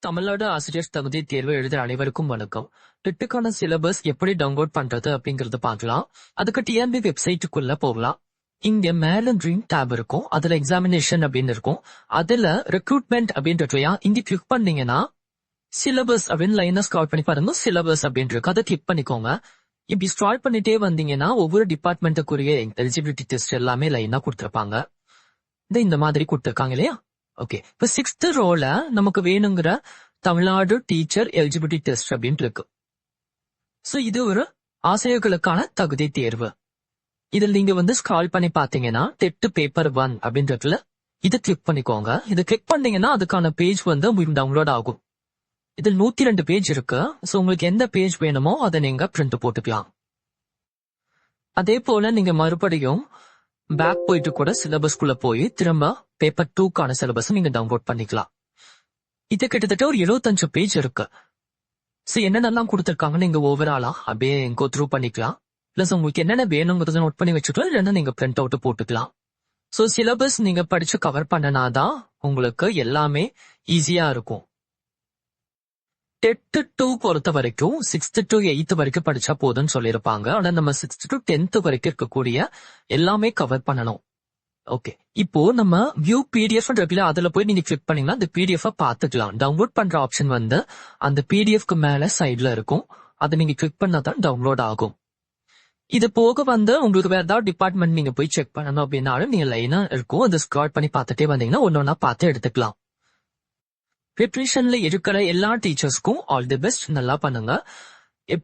தமிழ்நாடு ஆசிரியர் தகுதி தேர்வு எழுதுற அனைவருக்கும் வணக்கம். டெட்டுக்கான சிலபஸ் எப்படி டவுன்லோட் பண்றது அப்படிங்கறத பார்க்கலாம். அதுக்கு டிஎன்பி வெப்சைட்டுக்குள்ள போகலாம். இங்க மேல ட்ரீம் டேப் இருக்கும். அதுல எக்ஸாமினேஷன் அப்படின்னு இருக்கும். அதுல ரெக்ரூட்மெண்ட் அப்படின்றதையா இங்க கிளிக் பண்ணீங்கன்னா சிலபஸ் அப்படின்னு லைனா ஸ்க்ரால் பண்ணி பாருங்க. சிலபஸ் அப்படின்னு இருக்கு, அதை கிளிக் பண்ணிக்கோங்க. இப்படி ஸ்க்ரால் பண்ணிட்டே வந்தீங்கன்னா ஒவ்வொரு டிபார்ட்மெண்ட்டுக்குரிய எலிஜிபிலிட்டி டெஸ்ட் எல்லாமே லைனா கொடுத்துருப்பாங்க. இந்த மாதிரி கொடுத்துருக்காங்க இல்லையா? ஓகே, இப்ப 6th ரோல நமக்கு வேணுங்கிற தமிழ்நாடு டீச்சர் எலிஜிபிலிட்டி டெஸ்ட் அப்படின்னு இருக்கு. சோ இது ஒரு ஆசிரியர்களுக்கான தகுதி தேர்வு. இதில் நீங்க ஸ்க்ரால் பண்ணி பாத்தீங்கன்னா டெட் பேப்பர் 1 அப்படின்றதுல இதை கிளிக் பண்ணிக்கோங்க. இதை கிளிக் பண்ணீங்கன்னா அதுக்கான பேஜ் உங்களுக்கு டவுன்லோட் ஆகும். இதில் 102 பேஜ் இருக்கு. சோ உங்களுக்கு எந்த பேஜ் வேணுமோ அதை நீங்க பிரிண்ட் போட்டுக்கலாம். அதே போல நீங்க மறுபடியும் பேக் போயிட்டு கூட சிலபஸ்குள்ள போய் திரும்ப பேப்பர் 2க்கான சிலபஸ் நீங்க டவுன்லோட் பண்ணிக்கலாம். இது கிட்டத்தட்ட ஒரு 75 பேஜ் இருக்கு. சோ என்னென்னலாம் கொடுத்திருக்காங்க நீங்க ஓவராலா அப்படியே கோ த்ரூ பண்ணிக்கலாம். பிளஸ் உங்களுக்கு என்னென்ன வேணுங்கிறத நோட் பண்ணி வச்சுக்கலாம், இல்லைன்னா நீங்க பிரிண்ட் அவுட் போட்டுக்கலாம். சோ சிலபஸ் நீங்க படிச்சு கவர் பண்ணனாதான் உங்களுக்கு எல்லாமே ஈஸியா இருக்கும். டெட் 2 பொறுத்த வரைக்கும் 6th to 8th வரைக்கும் படிச்சா போதும்னு சொல்லியிருப்பாங்க. ஆனா நம்ம 6th to 10th வரைக்கும் இருக்கக்கூடிய எல்லாமே கவர் பண்ணணும். ஓகே, இப்போ நம்ம வியூ பிடிஎஃப் அதுல போய் நீங்க கிளிக் பண்ணீங்கன்னா அந்த பிடிஎஃப் பாத்துக்கலாம். டவுன்லோட் பண்ற ஆப்ஷன் அந்த பிடிஎஃப்க்கு மேல சைட்ல இருக்கும். அதை நீங்க கிளிக் பண்ணாதான் டவுன்லோட் ஆகும். இது போக உங்களுக்கு வேற ஏதாவது டிபார்ட்மெண்ட் நீங்க போய் செக் பண்ணணும் அப்படின்னாலும் நீங்க லைனா இருக்கும். அதை ஸ்க்ரால் பண்ணி பார்த்துட்டே வந்தீங்கன்னா ஒன்னொன்னா பார்த்து எடுத்துக்கலாம். ப்ரிப்ரேஷன்ல இருக்கிற எல்லா டீச்சர்ஸ்க்கும் ஆல் தி பெஸ்ட். நல்லா பண்ணுங்க.